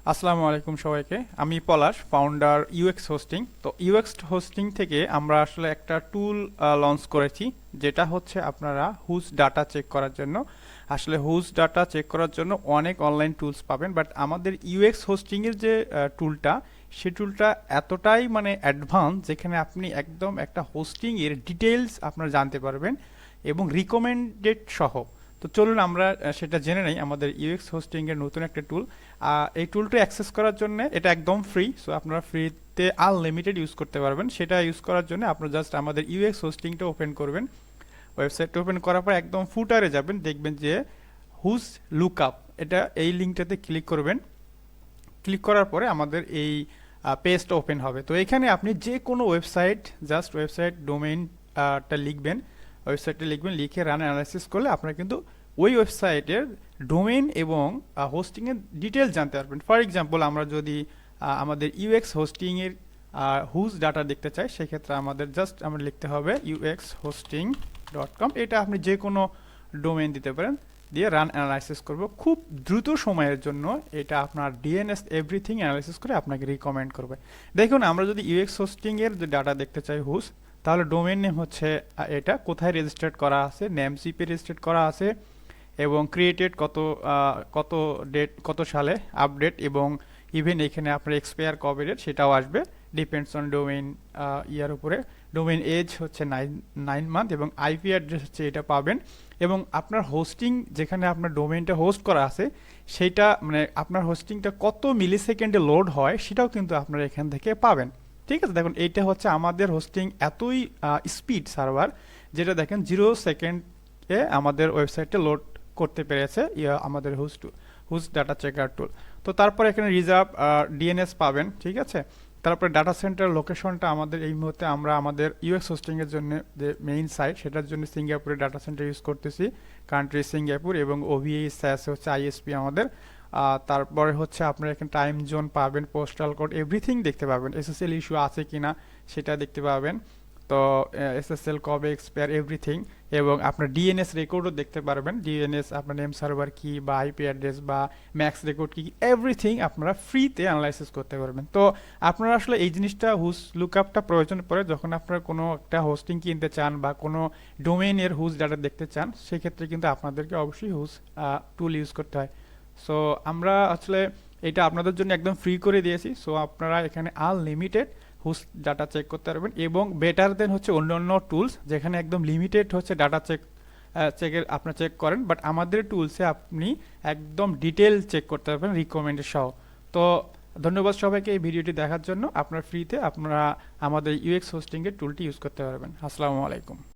আসসালামু আলাইকুম সবাইকে। আমি পলাশ, ফাউন্ডার ইউএক্স হোস্টিং। তো ইউএক্স হোস্টিং থেকে আমরা আসলে একটা টুল লঞ্চ করেছি, যেটা হচ্ছে আপনারা হুজ ডাটা চেক করার জন্য। আসলে হুজ ডাটা চেক করার জন্য অনেক অনলাইন টুলস পাবেন, বাট আমাদের ইউএক্স হোস্টিংয়ের যে টুলটা, সেই টুলটা এতটাই মানে অ্যাডভান্স, যেখানে আপনি একদম একটা হোস্টিংয়ের ডিটেলস আপনারা জানতে পারবেন এবং রিকমেন্ডেড সহ। তো চলুন আমরা সেটা জেনে নেই আমাদের ইউএক্স হোস্টিং এর নতুন একটা টুল। এই টুলটা অ্যাক্সেস করার জন্য এটা একদম ফ্রি, সো আপনারা ফ্রিতে আনলিমিটেড ইউজ করতে পারবেন। সেটা ইউজ করার জন্য আপনারা জাস্ট আমাদের ইউএক্স হোস্টিংটা ওপেন করবেন। ওয়েবসাইটটা ওপেন করার পর একদম ফুটারে যাবেন, দেখবেন যে হুজ লুকআপ, এটা এই লিঙ্কটাতে ক্লিক করবেন। ক্লিক করার পরে আমাদের এই পেজটা ওপেন হবে। তো এখানে আপনি যে কোনো ওয়েবসাইট, জাস্ট ওয়েবসাইট ডোমেইনটা লিখবেন, ওয়েবসাইটটা লিখবেন, লিখে রান অ্যানালাইসিস করলে আপনারা কিন্তু ওই ওয়েবসাইটের ডোমেইন এবং হোস্টিংয়ের ডিটেলস জানতে পারবেন। ফর এক্সাম্পল, আমরা যদি আমাদের ইউএক্স হোস্টিংয়ের হুজ ডাটা দেখতে চাই, সেক্ষেত্রে আমাদের জাস্ট আমরা লিখতে হবে uxhosting.com। এটা আপনি যে কোনো ডোমেইন দিতে পারেন, দিয়ে রান অ্যানালাইসিস করব খুব দ্রুত সময়ের জন্য। এটা আপনার ডিএনএস এভরিথিং অ্যানালাইসিস করে আপনাকে রিকমেন্ড করবে। দেখুন, আমরা যদি ইউএক্স হোস্টিংয়ের যে ডাটা দেখতে চাই হুজ, তাহলে ডোমেইন নেম হচ্ছে এটা, কোথায় রেজিস্টার্ড করা আছে, নেম সিপে রেজিস্টার্ড করা আছে, এবং ক্রিয়েটেড কত ডেট, কত সালে আপডেট, এবং ইভেন এখানে আপনার এক্সপায়ার কবে ডেট সেটাও আসবে, ডিপেন্ডস অন ডোমেইন ইয়ার উপরে। ডোমেইন এজ হচ্ছে 9 মান্থ, এবং আইপি অ্যাড্রেস হচ্ছে এটা পাবেন। এবং আপনার হোস্টিং, যেখানে আপনার ডোমেইনটা হোস্ট করা আছে, সেইটা মানে আপনার হোস্টিংটা কত মিলি সেকেন্ডে লোড হয় সেটাও কিন্তু আপনারা এখান থেকে পাবেন। ঠিক আছে, দেখুন এইটা হচ্ছে আমাদের হোস্টিং এতই স্পিড সার্ভার, যেটা দেখেন 0 সেকেন্ডে আমাদের ওয়েবসাইটে লোড করতে পেরেছে আমাদের হুজ ডাটা চেকার টুল। তো তারপর এখানে রিজার্ভ ডিএনএস পাবেন, ঠিক আছে। তারপরে ডাটা সেন্টার লোকেশনটা আমাদের এই মুহূর্তে আমরা আমাদের ইউএক্স হোস্টিংয়ের জন্য যে মেইন সাইট, সেটার জন্য সিঙ্গাপুরে ডাটা সেন্টার ইউজ করতেছি, কান্ট্রি সিঙ্গাপুর, এবং ওভিএই স্যাস হচ্ছে আইএসপি আমাদের। তারপরে হচ্ছে আপনার এখানে টাইম জোন পাবেন, পোস্টাল কোড, এভরিথিং দেখতে পাবেন। এসএসএল ইস্যু আছে কিনা সেটা দেখতে পাবেন। তো এসএসএল কবে এক্সপায়ার, এভরিথিং। এবং আপনার ডিএনএস রেকর্ডও দেখতে পারবেন, ডিএনএস আপনার নেম সার্ভার কি, বা আইপি অ্যাড্রেস, বা ম্যাক্স রেকর্ড কি, এভরিথিং আপনারা ফ্রিতে অ্যানালাইসিস করতে পারবেন। তো আপনারা আসলে এই জিনিসটা হুজ লুকআপটা প্রয়োজন পড়ে যখন আপনারা কোনো একটা হোস্টিং কিনতে চান বা কোনো ডোমেইনের হুজ ডাটা দেখতে চান, সেক্ষেত্রে কিন্তু আপনাদেরকে অবশ্যই হুজ টুল ইউজ করতে হয়। সো আমরা আসলে এটা আপনাদের জন্য একদম ফ্রি করে দিয়েছি। সো আপনারা এখানে আনলিমিটেড হুজ ডাটা চেক করতে পারবেন, এবং বেটার দেন হচ্ছে অন্য অন্য টুলস, যেখানে একদম লিমিটেড হচ্ছে ডাটা চেকের আপনার চেক করেন, বাট আমাদের টুলসে আপনি একদম ডিটেল চেক করতে পারবেন রিকমেন্ডেড সহ। তো ধন্যবাদ সবাইকে এই ভিডিওটি দেখার জন্য। আপনার ফ্রিতে আপনারা আমাদের ইউএক্স হোস্টিংয়ের টুলটি ইউজ করতে পারবেন। আসসালামু আলাইকুম।